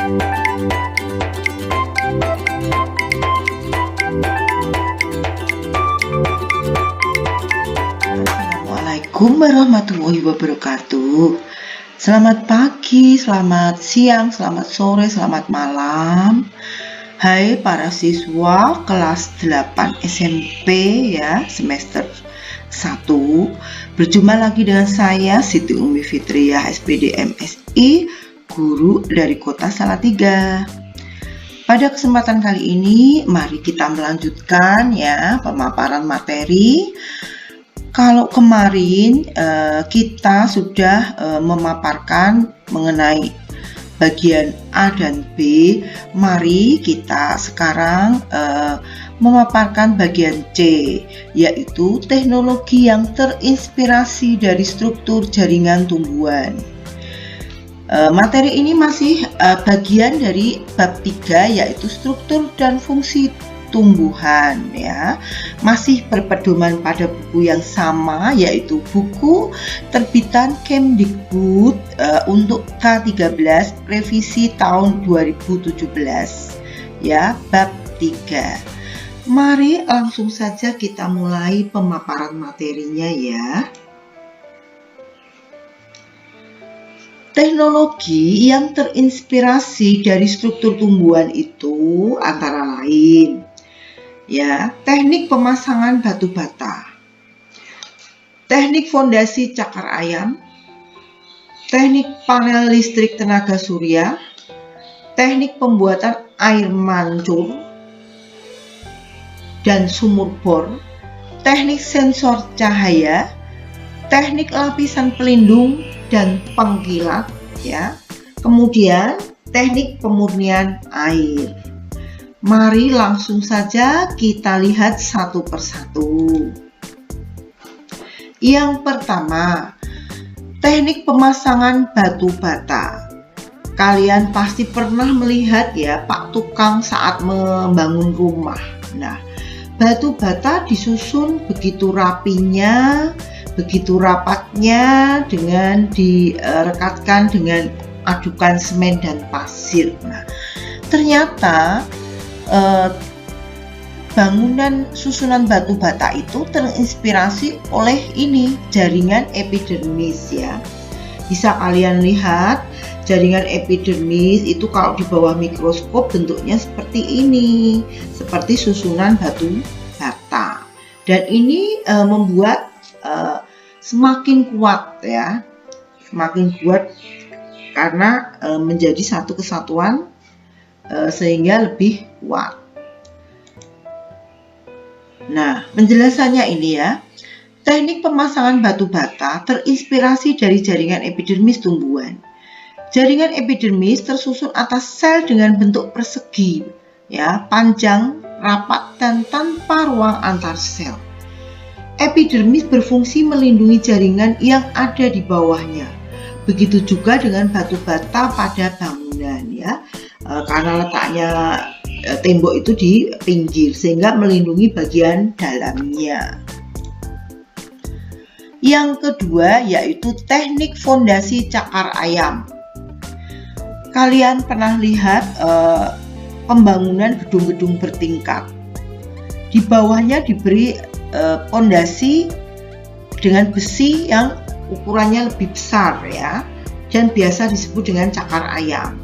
Assalamualaikum warahmatullahi wabarakatuh. Selamat pagi, selamat siang, selamat sore, selamat malam. Hai para siswa kelas 8 SMP ya, semester 1. Berjumpa lagi dengan saya Siti Umi Fitriah SPD MSI, guru dari Kota Salatiga. Pada kesempatan kali ini mari kita melanjutkan ya pemaparan materi. Kalau kemarin kita sudah memaparkan mengenai bagian A dan B, mari kita sekarang memaparkan bagian C, yaitu teknologi yang terinspirasi dari struktur jaringan tumbuhan. Materi ini masih bagian dari bab 3, yaitu struktur dan fungsi tumbuhan ya, masih berpedoman pada buku yang sama, yaitu buku terbitan Kemdikbud untuk K13 revisi tahun 2017 ya, bab 3. Mari langsung saja kita mulai pemaparan materinya ya. Teknologi yang terinspirasi dari struktur tumbuhan itu antara lain ya, teknik pemasangan batu bata, teknik fondasi cakar ayam, teknik panel listrik tenaga surya, teknik pembuatan air mancur dan sumur bor, teknik sensor cahaya, teknik lapisan pelindung dan pengkilat ya, kemudian teknik pemurnian air. Mari langsung saja kita lihat satu persatu. Yang pertama, teknik pemasangan batu bata. Kalian pasti pernah melihat ya Pak Tukang saat membangun rumah. Nah, batu bata disusun begitu rapinya, begitu rapatnya dengan direkatkan dengan adukan semen dan pasir. Nah, ternyata bangunan susunan batu bata itu terinspirasi oleh ini, jaringan epidermis ya. Bisa kalian lihat jaringan epidermis itu kalau di bawah mikroskop bentuknya seperti ini, seperti susunan batu bata. Dan ini membuat semakin kuat ya, semakin kuat karena menjadi satu kesatuan sehingga lebih kuat. Nah, penjelasannya ini ya. Teknik pemasangan batu bata terinspirasi dari jaringan epidermis tumbuhan. Jaringan epidermis tersusun atas sel dengan bentuk persegi, ya, panjang, rapat dan tanpa ruang antar sel. Epidermis berfungsi melindungi jaringan yang ada di bawahnya. Begitu juga dengan batu bata pada bangunan ya. Karena letaknya tembok itu di pinggir sehingga melindungi bagian dalamnya. Yang kedua yaitu teknik fondasi cakar ayam. Kalian pernah lihat pembangunan gedung-gedung bertingkat. Di bawahnya diberi fondasi dengan besi yang ukurannya lebih besar ya, dan biasa disebut dengan cakar ayam.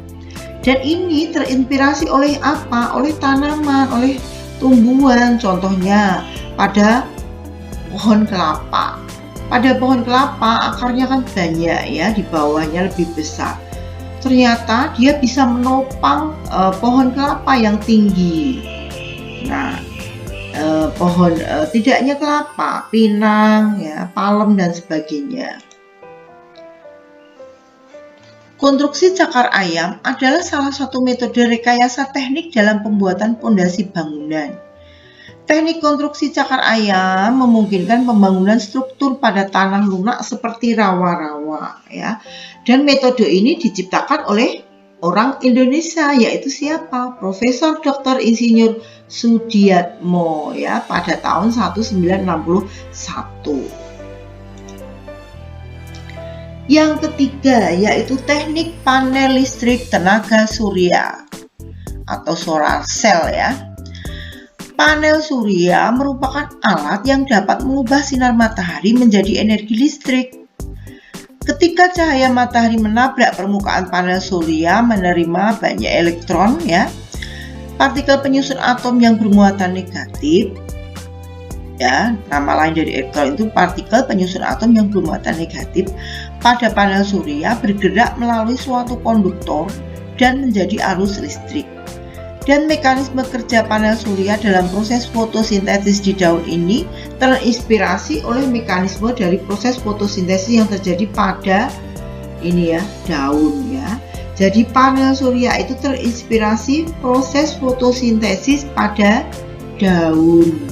Dan ini terinspirasi oleh apa? Oleh tanaman, oleh tumbuhan. Contohnya pada pohon kelapa. Pada pohon kelapa akarnya kan banyak ya, di bawahnya lebih besar. Ternyata dia bisa menopang pohon kelapa yang tinggi. Nah, pohon tidak hanya kelapa, pinang, ya, palem dan sebagainya. Konstruksi cakar ayam adalah salah satu metode rekayasa teknik dalam pembuatan pondasi bangunan. Teknik konstruksi cakar ayam memungkinkan pembangunan struktur pada tanah lunak seperti rawa-rawa ya. Dan metode ini diciptakan oleh orang Indonesia, yaitu siapa? Profesor Dr. Insinyur Sudiatmo ya, pada tahun 1961. Yang ketiga yaitu teknik panel listrik tenaga surya atau solar cell ya. Panel surya merupakan alat yang dapat mengubah sinar matahari menjadi energi listrik. Ketika cahaya matahari menabrak permukaan panel surya menerima banyak elektron ya, partikel penyusun atom yang bermuatan negatif ya, nama lain dari elektron itu partikel penyusun atom yang bermuatan negatif pada panel surya bergerak melalui suatu konduktor dan menjadi arus listrik. Dan mekanisme kerja panel surya dalam proses fotosintesis di daun ini terinspirasi oleh mekanisme dari proses fotosintesis yang terjadi pada ini ya, daun ya. Jadi panel surya itu terinspirasi proses fotosintesis pada daun.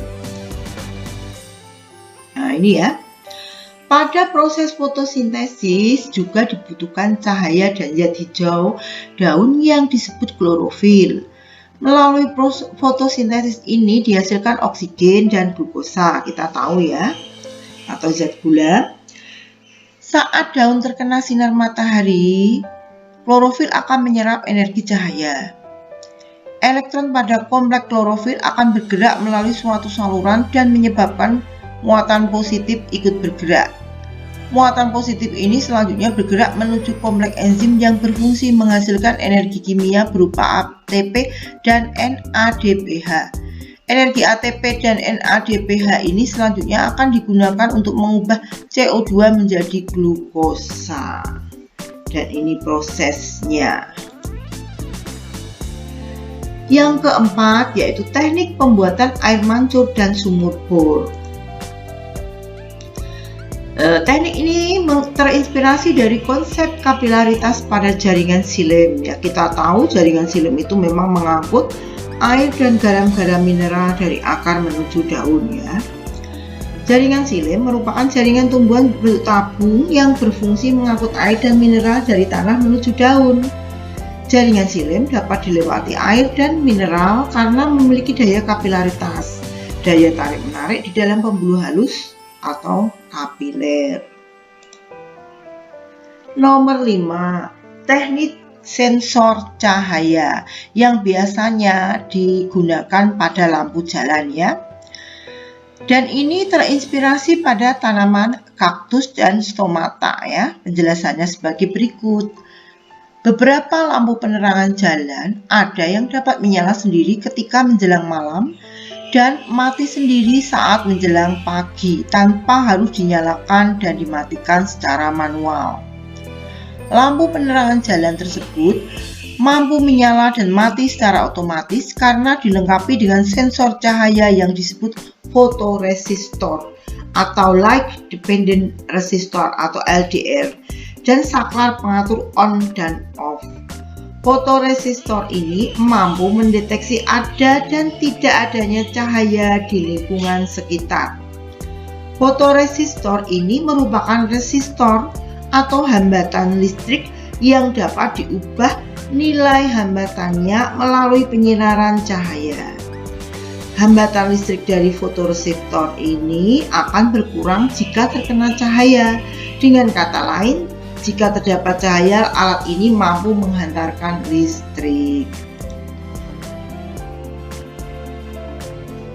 Nah, ini ya. Pada proses fotosintesis juga dibutuhkan cahaya dan zat hijau daun yang disebut klorofil. Melalui fotosintesis ini dihasilkan oksigen dan glukosa, kita tahu ya, atau zat gula. Saat daun terkena sinar matahari, klorofil akan menyerap energi cahaya. Elektron pada kompleks klorofil akan bergerak melalui suatu saluran dan menyebabkan muatan positif ikut bergerak. Muatan positif ini selanjutnya bergerak menuju kompleks enzim yang berfungsi menghasilkan energi kimia berupa ATP dan NADPH. Energi ATP dan NADPH ini selanjutnya akan digunakan untuk mengubah CO2 menjadi glukosa. Dan ini prosesnya. Yang keempat yaitu teknik pembuatan air mancur dan sumur bor. Teknik ini terinspirasi dari konsep kapilaritas pada jaringan xilem ya. Kita tahu jaringan xilem itu memang mengangkut air dan garam-garam mineral dari akar menuju daun ya. Jaringan xilem merupakan jaringan tumbuhan bertabung yang berfungsi mengangkut air dan mineral dari tanah menuju daun. Jaringan xilem dapat dilewati air dan mineral karena memiliki daya kapilaritas, daya tarik-menarik di dalam pembuluh halus atau kapiler. Nomor 5, teknik sensor cahaya yang biasanya digunakan pada lampu jalan ya. Dan ini terinspirasi pada tanaman kaktus dan stomata ya. Penjelasannya sebagai berikut. Beberapa lampu penerangan jalan ada yang dapat menyala sendiri ketika menjelang malam dan mati sendiri saat menjelang pagi tanpa harus dinyalakan dan dimatikan secara manual. Lampu penerangan jalan tersebut mampu menyala dan mati secara otomatis karena dilengkapi dengan sensor cahaya yang disebut fotoresistor atau light dependent resistor atau LDR dan saklar pengatur on dan off. Fotoresistor ini mampu mendeteksi ada dan tidak adanya cahaya di lingkungan sekitar. Fotoresistor ini merupakan resistor atau hambatan listrik yang dapat diubah nilai hambatannya melalui penyinaran cahaya. Hambatan listrik dari fotoresistor ini akan berkurang jika terkena cahaya. Dengan kata lain, jika terdapat cahaya, alat ini mampu menghantarkan listrik.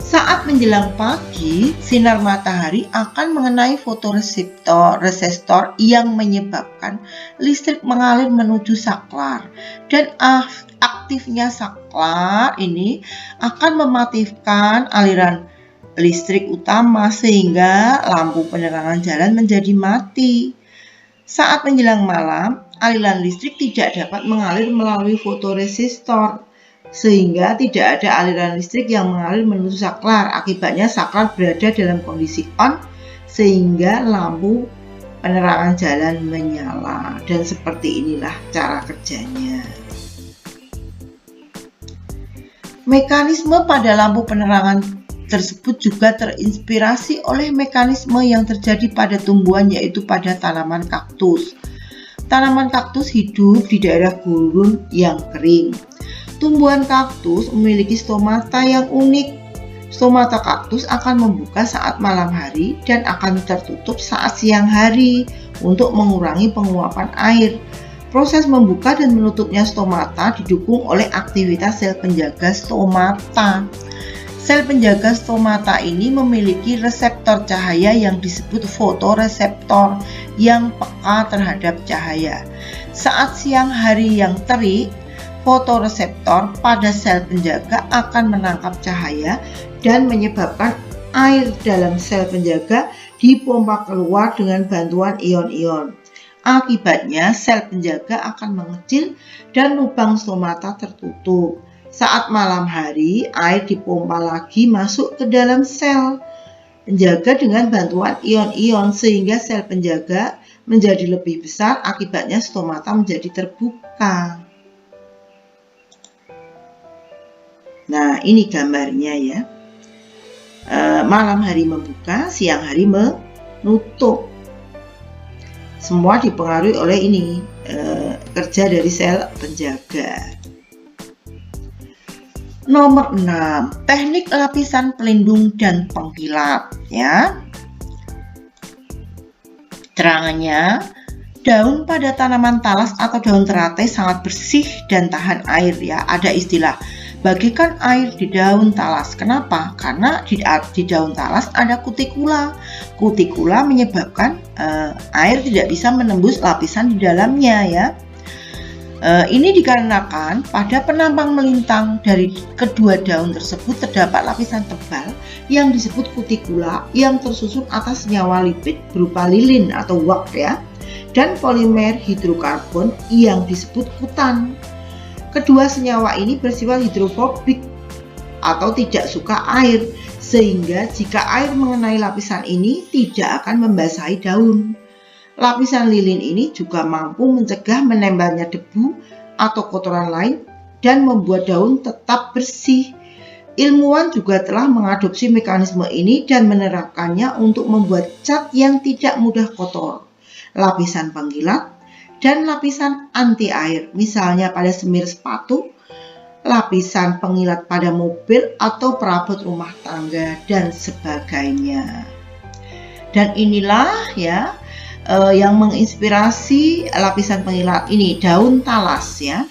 Saat menjelang pagi, sinar matahari akan mengenai fotoresistor yang menyebabkan listrik mengalir menuju saklar. Dan aktifnya saklar ini akan mematikan aliran listrik utama sehingga lampu penerangan jalan menjadi mati. Saat menjelang malam, aliran listrik tidak dapat mengalir melalui fotoresistor, sehingga tidak ada aliran listrik yang mengalir menuju saklar. Akibatnya saklar berada dalam kondisi on, sehingga lampu penerangan jalan menyala. Dan seperti inilah cara kerjanya. Mekanisme pada lampu penerangan tersebut juga terinspirasi oleh mekanisme yang terjadi pada tumbuhan, yaitu pada tanaman kaktus. Tanaman kaktus hidup di daerah gurun yang kering. Tumbuhan kaktus memiliki stomata yang unik Stomata kaktus akan membuka saat malam hari dan akan tertutup saat siang hari untuk mengurangi penguapan air. Proses membuka dan menutupnya stomata didukung oleh aktivitas sel penjaga stomata. Sel penjaga stomata ini memiliki reseptor cahaya yang disebut fotoreseptor yang peka terhadap cahaya. Saat siang hari yang terik, fotoreseptor pada sel penjaga akan menangkap cahaya dan menyebabkan air dalam sel penjaga dipompa keluar dengan bantuan ion-ion. Akibatnya, sel penjaga akan mengecil dan lubang stomata tertutup. Saat malam hari, air dipompa lagi masuk ke dalam sel penjaga dengan bantuan ion-ion sehingga sel penjaga menjadi lebih besar, akibatnya stomata menjadi terbuka. Nah, ini gambarnya ya. Malam hari membuka, siang hari menutup. Semua dipengaruhi oleh ini kerja dari sel penjaga. Nomor 6, teknik lapisan pelindung dan pengkilat ya. Terangannya, daun pada tanaman talas atau daun teratai sangat bersih dan tahan air ya. Ada istilah bagikan air di daun talas. Kenapa? Karena di daun talas ada kutikula. Kutikula menyebabkan air tidak bisa menembus lapisan di dalamnya ya. Ini dikarenakan pada penampang melintang dari kedua daun tersebut terdapat lapisan tebal yang disebut kutikula yang tersusun atas senyawa lipid berupa lilin atau wax ya, dan polimer hidrokarbon yang disebut kutan. Kedua senyawa ini bersifat hidrofobik atau tidak suka air, sehingga jika air mengenai lapisan ini tidak akan membasahi daun. Lapisan lilin ini juga mampu mencegah menempelnya debu atau kotoran lain dan membuat daun tetap bersih. Ilmuwan juga telah mengadopsi mekanisme ini dan menerapkannya untuk membuat cat yang tidak mudah kotor, lapisan pengkilat, dan lapisan anti air, misalnya pada semir sepatu, lapisan pengilat pada mobil atau perabot rumah tangga, dan sebagainya. Dan inilah ya yang menginspirasi lapisan pengilat ini, daun talas ya.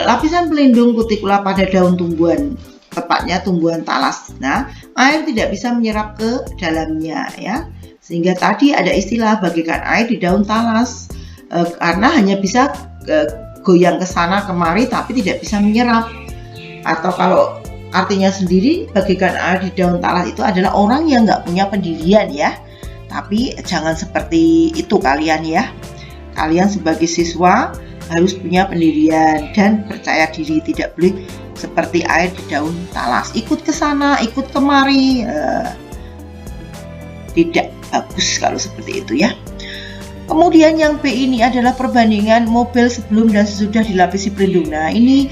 Lapisan pelindung kutikula pada daun tumbuhan, tepatnya tumbuhan talas. Nah, air tidak bisa menyerap ke dalamnya ya. Sehingga tadi ada istilah bagikan air di daun talas karena hanya bisa goyang ke sana kemari tapi tidak bisa menyerap. Atau kalau artinya sendiri, bagikan air di daun talas itu adalah orang yang nggak punya pendirian ya. Tapi jangan seperti itu kalian ya. Kalian sebagai siswa harus punya pendirian dan percaya diri, tidak boleh seperti air di daun talas. Ikut ke sana, ikut kemari. Tidak bagus kalau seperti itu ya. Kemudian yang B ini adalah perbandingan mobil sebelum dan sesudah dilapisi pelindung. Nah, ini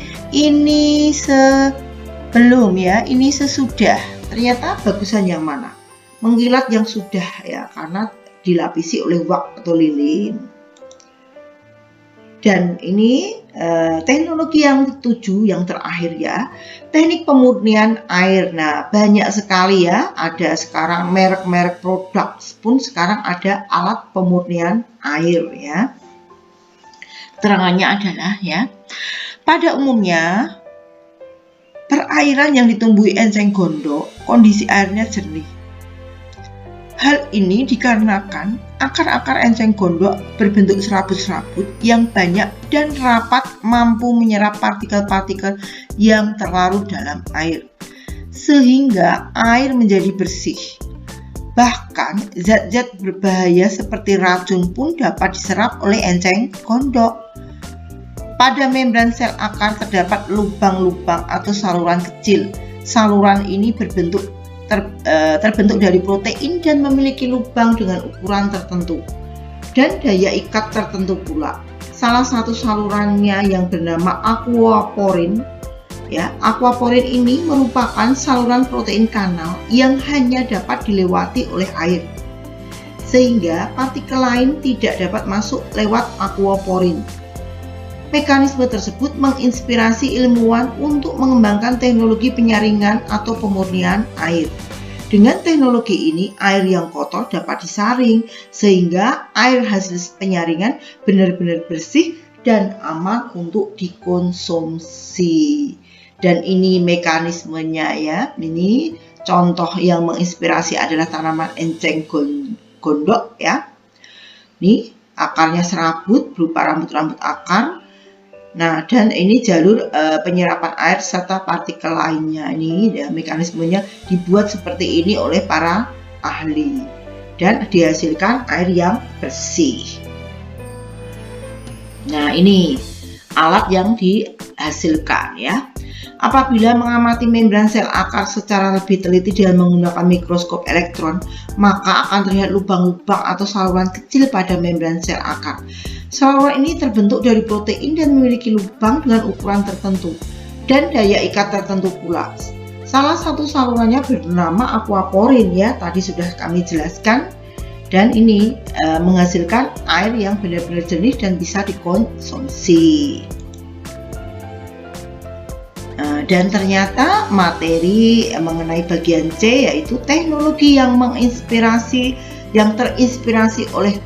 sebelum ya, ini sesudah. Ternyata bagusan yang mana? Mengkilat yang sudah ya, karena dilapisi oleh wax atau lilin. Dan ini teknologi yang ketujuh, yang terakhir ya, teknik pemurnian air. Nah, banyak sekali ya, ada sekarang merek-merek produk pun sekarang ada alat pemurnian air ya. Terangannya adalah ya, pada umumnya perairan yang ditumbuhi enceng gondok, kondisi airnya jernih. Hal ini dikarenakan akar-akar enceng gondok berbentuk serabut-serabut yang banyak dan rapat mampu menyerap partikel-partikel yang terlarut dalam air, sehingga air menjadi bersih. Bahkan zat-zat berbahaya seperti racun pun dapat diserap oleh enceng gondok. Pada membran sel akar terdapat lubang-lubang atau saluran kecil. Saluran ini terbentuk dari protein dan memiliki lubang dengan ukuran tertentu dan daya ikat tertentu pula. Salah satu salurannya yang bernama aquaporin ya. Aquaporin ini merupakan saluran protein kanal yang hanya dapat dilewati oleh air, sehingga partikel lain tidak dapat masuk lewat aquaporin. Mekanisme tersebut menginspirasi ilmuwan untuk mengembangkan teknologi penyaringan atau pemurnian air. Dengan teknologi ini, air yang kotor dapat disaring sehingga air hasil penyaringan benar-benar bersih dan aman untuk dikonsumsi. Dan ini mekanismenya ya. Ini contoh yang menginspirasi adalah tanaman enceng gondok ya. Ini akarnya serabut berupa rambut-rambut akar. Nah, dan ini jalur penyerapan air serta partikel lainnya. Ini ya, mekanismenya dibuat seperti ini oleh para ahli dan dihasilkan air yang bersih. Nah, ini alat yang dihasilkan ya. Apabila mengamati membran sel akar secara lebih teliti dengan menggunakan mikroskop elektron, maka akan terlihat lubang-lubang atau saluran kecil pada membran sel akar. Saluran ini terbentuk dari protein dan memiliki lubang dengan ukuran tertentu dan daya ikat tertentu pula. Salah satu salurannya bernama aquaporin ya, tadi sudah kami jelaskan. Dan ini menghasilkan air yang benar-benar jernih dan bisa dikonsumsi. Dan ternyata materi mengenai bagian C yaitu teknologi yang terinspirasi oleh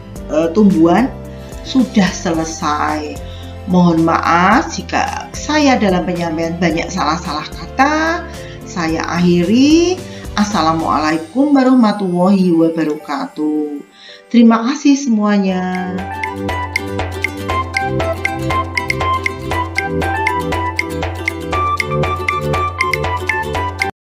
tumbuhan sudah selesai. Mohon maaf jika saya dalam penyampaian banyak salah-salah kata. Saya akhiri. Assalamualaikum warahmatullahi wabarakatuh. Terima kasih semuanya.